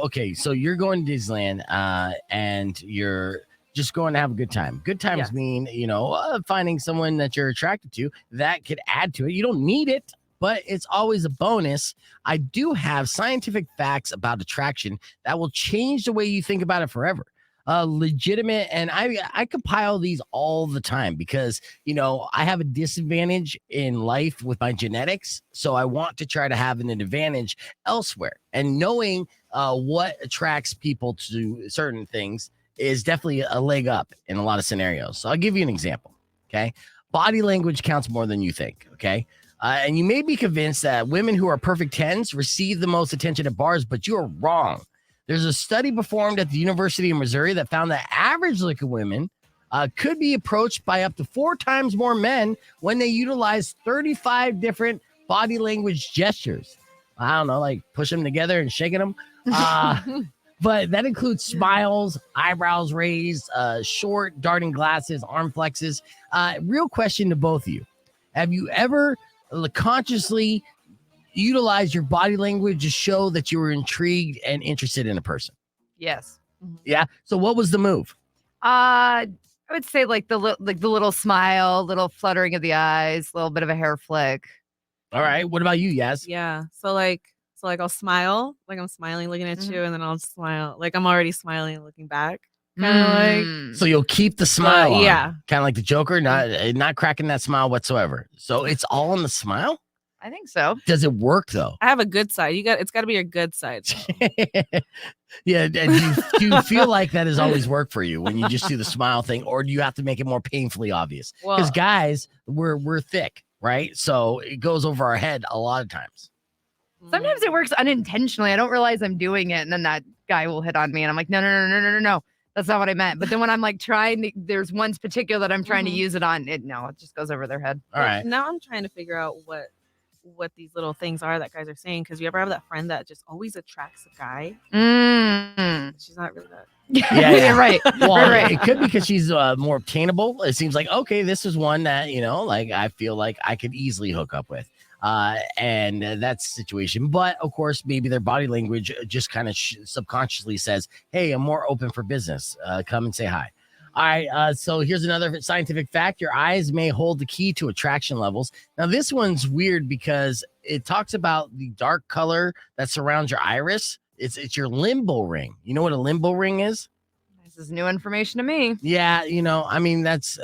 Okay, so you're going to Disneyland and you're just going to have a good time. Good times Yes. mean, finding someone that you're attracted to that could add to it. You don't need it, but it's always a bonus. I do have scientific facts about attraction that will change the way you think about it forever. Legitimate, and I compile these all the time because I have a disadvantage in life with my genetics, so I want to try to have an advantage elsewhere. And knowing what attracts people to certain things is definitely a leg up in a lot of scenarios. So I'll give you an example. Okay, body language counts more than you think. Okay. And you may be convinced that women who are perfect 10s receive the most attention at bars, but you're wrong. There's a study performed at the University of Missouri that found that average looking women could be approached by up to 4 times more men when they utilize 35 different body language gestures. I don't know, like pushing them together and shaking them. But that includes smiles, eyebrows raised, short, darting glasses, arm flexes. Real question to both of you. Have you ever consciously utilize your body language to show that you were intrigued and interested in a person? Yes. Yeah. So what was the move? I would say like the little smile, little fluttering of the eyes, a little bit of a hair flick. All right. What about you, Yas? Yeah. So I'll smile, like I'm smiling, looking at you, and then I'll smile, like I'm already smiling and looking back. Kind of like. So you'll keep the smile on. Yeah. Kind of like the Joker, not cracking that smile whatsoever. So it's all in the smile? I think so. Does it work though? I have a good side. It's got to be your good side. Yeah. And do you feel like that has always worked for you when you just do the smile thing, or do you have to make it more painfully obvious? Because guys, we're thick, right? So it goes over our head a lot of times. Sometimes it works unintentionally. I don't realize I'm doing it, and then that guy will hit on me, and I'm like, no. That's not what I meant. But then when I'm like there's one particular that I'm trying to use it on, it just goes over their head. All right. Now I'm trying to figure out what these little things are that guys are saying, because you ever have that friend that just always attracts a guy? She's not really that. Yeah. Right. Well, right. It could be because she's more obtainable. It seems like, okay, this is one that like I feel like I could easily hook up with, and that's the situation. But of course, maybe their body language just kind of subconsciously says, hey, I'm more open for business, come and say hi. All right, so here's another scientific fact. Your eyes may hold the key to attraction levels. Now, this one's weird because it talks about the dark color that surrounds your iris. It's your limbo ring. You know what a limbo ring is? This is new information to me. Yeah, I mean, that's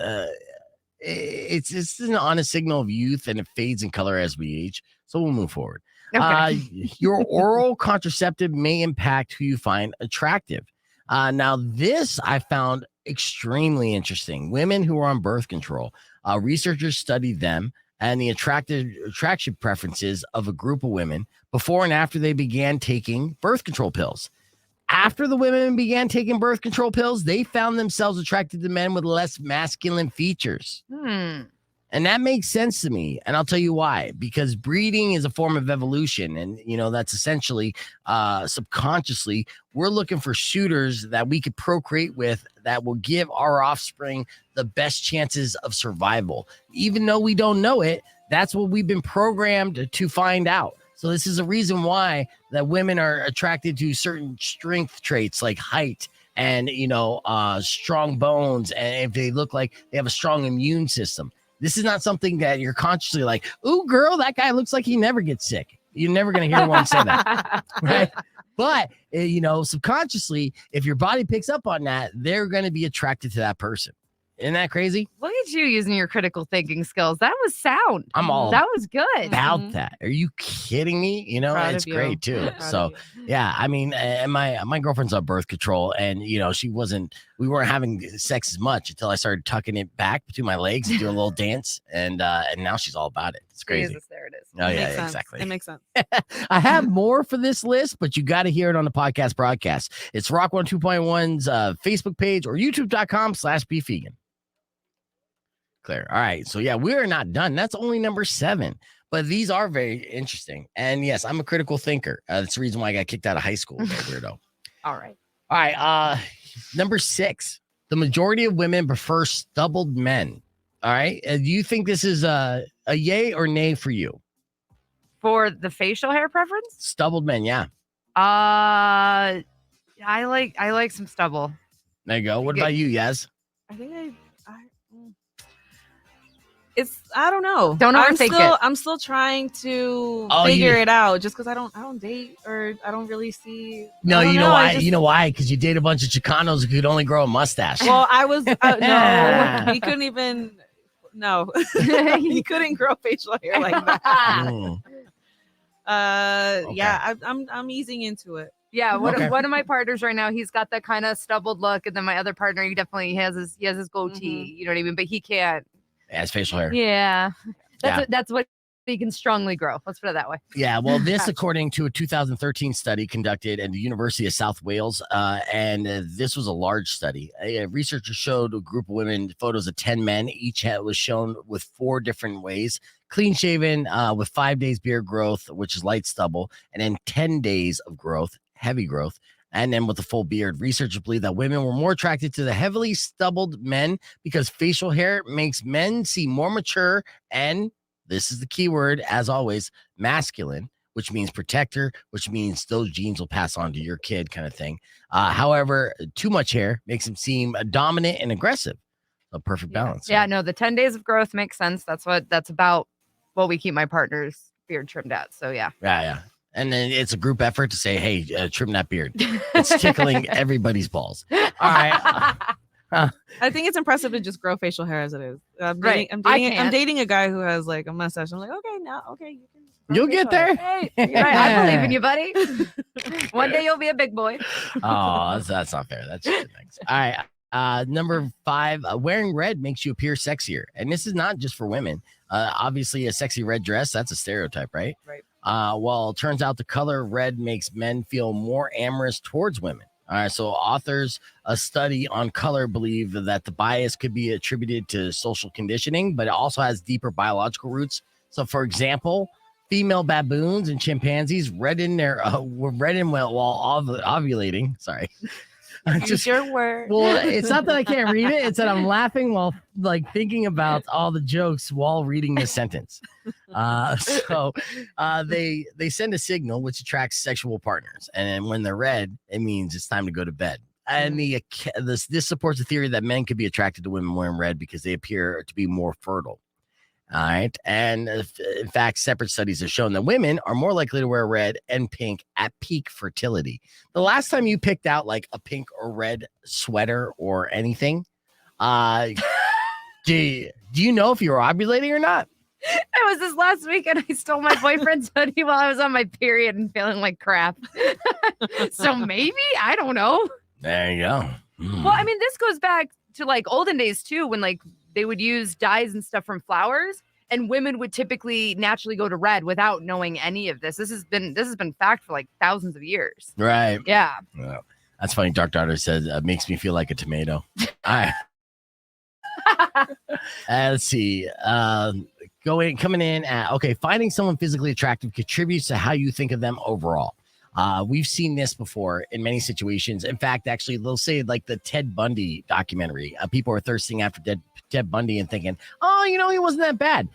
it's an honest signal of youth, and it fades in color as we age. So we'll move forward. Okay. Your oral contraceptive may impact who you find attractive. Now, this I found extremely interesting. Women who are on birth control, researchers studied them and the attraction preferences of a group of women before and after they began taking birth control pills. After the women began taking birth control pills, they found themselves attracted to men with less masculine features. And that makes sense to me. And I'll tell you why. Because breeding is a form of evolution. And, that's essentially subconsciously, we're looking for suitors that we could procreate with that will give our offspring the best chances of survival. Even though we don't know it, that's what we've been programmed to find out. So this is a reason why that women are attracted to certain strength traits like height and, strong bones. And if they look like they have a strong immune system. This is not something that you're consciously like, ooh, girl, that guy looks like he never gets sick. You're never going to hear one say that. Right? But, subconsciously, if your body picks up on that, they're going to be attracted to that person. Isn't that crazy? Look at you using your critical thinking skills. That was sound. I'm all That was good. about that. Are you kidding me? It's great too. So yeah, I mean, and my girlfriend's on birth control, and we weren't having sex as much until I started tucking it back between my legs and doing a little dance, and now she's all about it. It's crazy. Jesus, there it is. Oh yeah, exactly. It makes sense. I have more for this list, but you got to hear it on the podcast broadcast. It's Rock 102.1's Facebook page or youtube.com/beefvegan. Claire. All right. So, yeah, we're not done. That's only number 7. But these are very interesting. And, yes, I'm a critical thinker. That's the reason why I got kicked out of high school, weirdo. All right. All right. Number 6. The majority of women prefer stubbled men. All right. Do you think this is a yay or nay for you? For the facial hair preference? Stubbled men, yeah. I like some stubble. There you go. What about you, Yas? I think I don't know. Don't overthink it. I'm still trying to Oh, figure it out just because I don't date or I don't really see. No, I don't you know why? I You know why? Because you date a bunch of Chicanos who could only grow a mustache. Well, I was no, he couldn't even. No, he couldn't grow facial hair like that. Mm. Okay. Yeah, I'm easing into it. Yeah, one Okay. of my partners right now, he's got that kind of stubbled look, and then my other partner, he definitely has his goatee. You know what I mean? But he can't. Yeah, it's facial hair. Yeah, Yeah. that's what he can strongly grow. Let's put it that way. Yeah, well, this according to a 2013 study conducted at the University of South Wales, and this was a large study. Researchers showed a group of women photos of 10 men. Each was shown with 4 different ways: clean shaven, with 5 days beard growth, which is light stubble, and then 10 days of growth, heavy growth. And then with the full beard, researchers believe that women were more attracted to the heavily stubbled men because facial hair makes men seem more mature and, this is the key word, as always, masculine, which means protector, which means those genes will pass on to your kid, kind of thing. However, too much hair makes him seem dominant and aggressive. A perfect balance. Yeah, no, the 10 days of growth makes sense. That's about what we keep my partner's beard trimmed at. So yeah. Yeah. And then it's a group effort to say, hey, trim that beard. It's tickling everybody's balls. All right. I think it's impressive to just grow facial hair as it is. I'm dating a guy who has like a mustache. I'm like, okay, you can. You'll get there. Hey, you're right. I believe in you, buddy. One day you'll be a big boy. Oh, that's not fair. That's just nice. All right. Number 5, wearing red makes you appear sexier. And this is not just for women. Obviously, a sexy red dress, that's a stereotype, right? Right. Well, it turns out the color red makes men feel more amorous towards women. All right, so authors, a study on color, believe that the bias could be attributed to social conditioning, but it also has deeper biological roots. So, for example, female baboons and chimpanzees redden while ovulating. Sorry. Use your word. Well, it's not that I can't read it. It's that I'm laughing while like thinking about all the jokes while reading this sentence. So they send a signal which attracts sexual partners, and when they're red, it means it's time to go to bed. And this supports the theory that men could be attracted to women wearing red because they appear to be more fertile. All right. And in fact, separate studies have shown that women are more likely to wear red and pink at peak fertility. The last time you picked out like a pink or red sweater or anything, do you know if you were ovulating or not? It was this last week and I stole my boyfriend's hoodie while I was on my period and feeling like crap. So maybe, I don't know. There you go. Well, I mean, this goes back to like olden days too, when like they would use dyes and stuff from flowers, and women would typically naturally go to red without knowing any of this. This has been fact for like thousands of years. Right. Yeah. Well, that's funny. Dark Daughter says makes me feel like a tomato. All right. Let's see. Coming in at finding someone physically attractive contributes to how you think of them overall. We've seen this before in many situations. In fact, actually, they'll say like the Ted Bundy documentary. People are thirsting after Ted Bundy and thinking, oh, he wasn't that bad.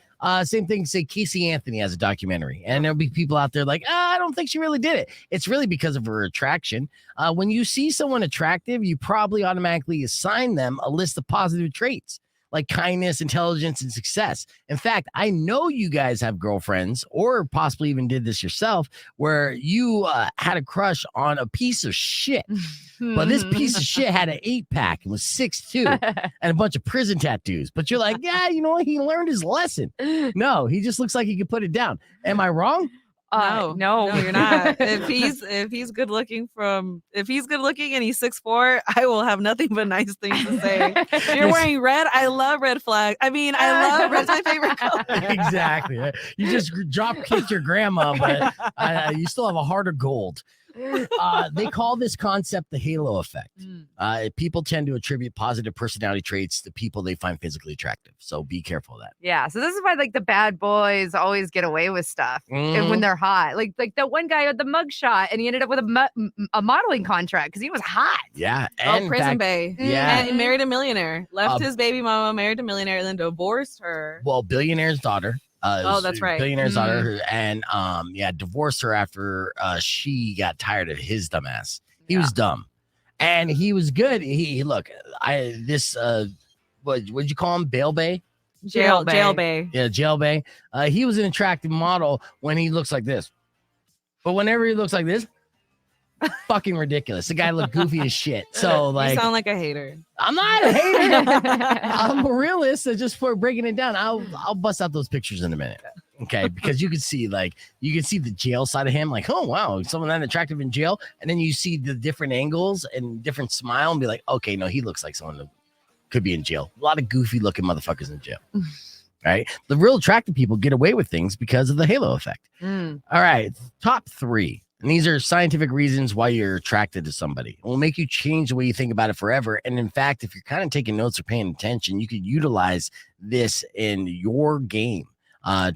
Same thing, say Casey Anthony has a documentary, and there'll be people out there like, I don't think she really did it. It's really because of her attraction. When you see someone attractive, you probably automatically assign them a list of positive traits like kindness, intelligence, and success. In fact, I know you guys have girlfriends, or possibly even did this yourself, where you had a crush on a piece of shit. But this piece of shit had an 8-pack and was 6'2" and a bunch of prison tattoos. But you're like, yeah, you know what? He learned his lesson. No, he just looks like he could put it down. Am I wrong? No, you're not. If he's good looking and he's 6'4", I will have nothing but nice things to say. You're wearing red. I love red flag. I mean, I love red's my favorite color. Exactly. You just drop kicked your grandma, but you still have a heart of gold. They call this concept the halo effect. People tend to attribute positive personality traits to people they find physically attractive. So be careful of that. Yeah. So this is why like the bad boys always get away with stuff and when they're hot. Like that one guy had the mugshot and he ended up with a modeling contract because he was hot. Yeah. And Prison Bay. Yeah. And he married a millionaire. Left his baby mama, married a millionaire, and then divorced her. Well, billionaire's daughter. Oh, that's right. Billionaire's daughter, and divorced her after she got tired of his dumbass. He was dumb, and he was good. He look, what'd you call him? Bail Bay? Jail bay. Yeah, Jail Bay. He was an attractive model when he looks like this, but whenever he looks like this, fucking ridiculous. The guy looked goofy as shit. So like, you sound like a hater. I'm not a hater. I'm a realist. So just for breaking it down, I'll bust out those pictures in a minute. Okay, because you can see the jail side of him, like, oh wow, someone that attractive in jail, and then you see the different angles and different smile, and be like, okay, no, he looks like someone that could be in jail. A lot of goofy looking motherfuckers in jail. Right? The real attractive people get away with things because of the halo effect. All right, top 3. And these are scientific reasons why you're attracted to somebody. It will make you change the way you think about it forever. And in fact, if you're kind of taking notes or paying attention, you could utilize this in your game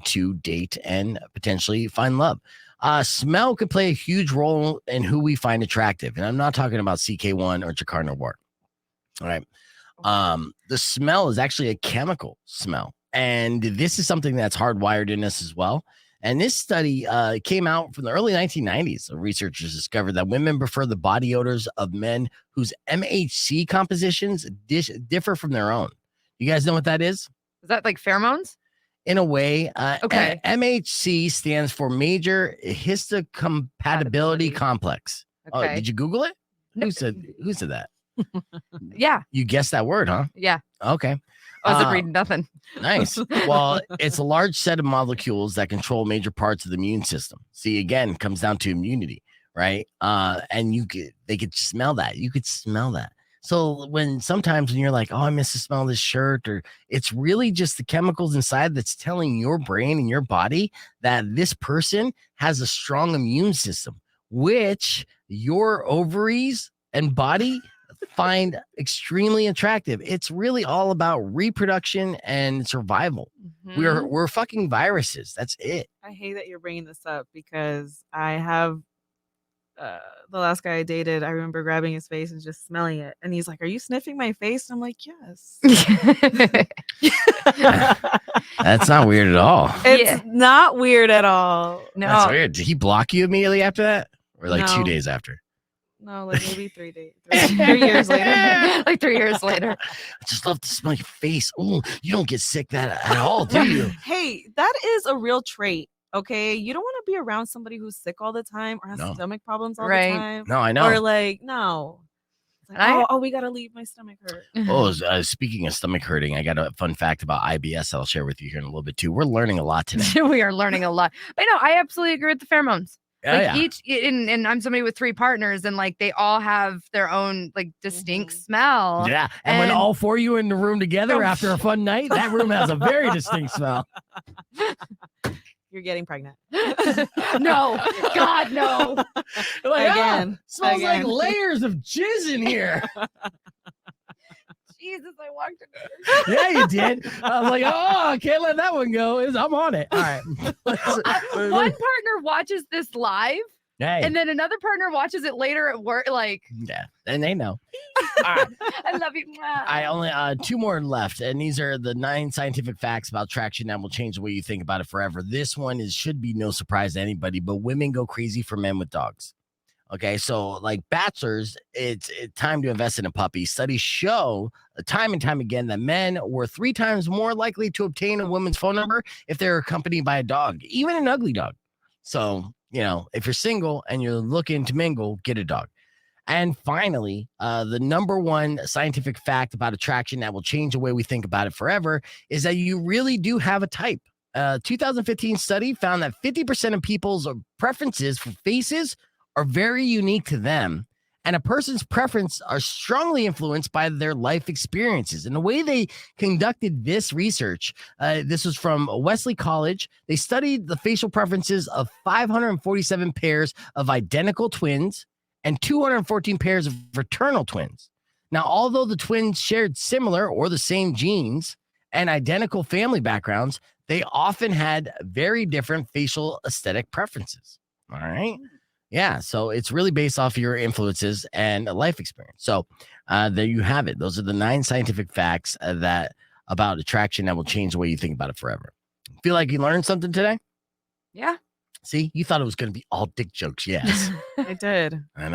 to date and potentially find love. Smell could play a huge role in who we find attractive. And I'm not talking about CK1 or Jakarta Wart. All right. The smell is actually a chemical smell. And this is something that's hardwired in us as well. And this study came out from the early 1990s. Researchers discovered that women prefer the body odors of men whose MHC compositions differ from their own. You guys know what that is? Is that like pheromones? In a way, okay. MHC stands for Major Histocompatibility Complex. Okay. Oh, did you Google it? No. Who said that? Yeah. You guessed that word, huh? Yeah. Okay. I wasn't reading nothing. Nice. Well, it's a large set of molecules that control major parts of the immune system. See, again, it comes down to immunity, right? And they could smell that. You could smell that. So sometimes when you're like, oh, I miss the smell of this shirt, or it's really just the chemicals inside that's telling your brain and your body that this person has a strong immune system, which your ovaries and body find extremely attractive. It's really all about reproduction and survival. We're fucking viruses. That's it. I hate that you're bringing this up because I have the last guy I dated. I remember grabbing his face and just smelling it, and he's like, "Are you sniffing my face?" I'm like, "Yes." That's not weird at all. It's not weird at all. No, that's weird. Did he block you immediately after that, or like 2 days after? No, like maybe 3 days, 3 years later. Like 3 years later. I just love to smell your face. Oh, you don't get sick at all, do you? Hey, that is a real trait. Okay, you don't want to be around somebody who's sick all the time or has stomach problems all the time. No, I know. Or like, no. Like, we gotta leave. My stomach hurt. Oh, speaking of stomach hurting, I got a fun fact about IBS I'll share with you here in a little bit too. We're learning a lot today. We are learning a lot. But no, I absolutely agree with the pheromones. Like and I'm somebody with 3 partners, and like they all have their own like distinct smell. Yeah, and when all 4 of you are in the room together after a fun night, that room has a very distinct smell. You're getting pregnant. No, God, no. Like, again, smells like layers of jizz in here. Jesus, I walked in there. Yeah, you did. I was like, oh, I can't let that one go. I'm on it. All right. One partner watches this live, and then another partner watches it later at work. Like, yeah, and they know. All right. I love you. I only 2 more left, and these are the 9 scientific facts about attraction that will change the way you think about it forever. This one should be no surprise to anybody, but women go crazy for men with dogs. Okay, so like bachelors, it's time to invest in a puppy. Studies show time and time again that men were 3 times more likely to obtain a woman's phone number if they're accompanied by a dog, even an ugly dog. So, if you're single and you're looking to mingle, get a dog. And finally, the number 1 scientific fact about attraction that will change the way we think about it forever is that you really do have a type. A 2015 study found that 50% of people's preferences for faces are very unique to them, and a person's preference are strongly influenced by their life experiences. And the way they conducted this research, this was from Wesley College. They studied the facial preferences of 547 pairs of identical twins and 214 pairs of fraternal twins. Now, although the twins shared similar or the same genes and identical family backgrounds, they often had very different facial aesthetic preferences. All right. Yeah, so it's really based off your influences and a life experience. So there you have it. Those are the 9 scientific facts about attraction that will change the way you think about it forever. Feel like you learned something today? Yeah. See, you thought it was going to be all dick jokes. Yes. I did. I know.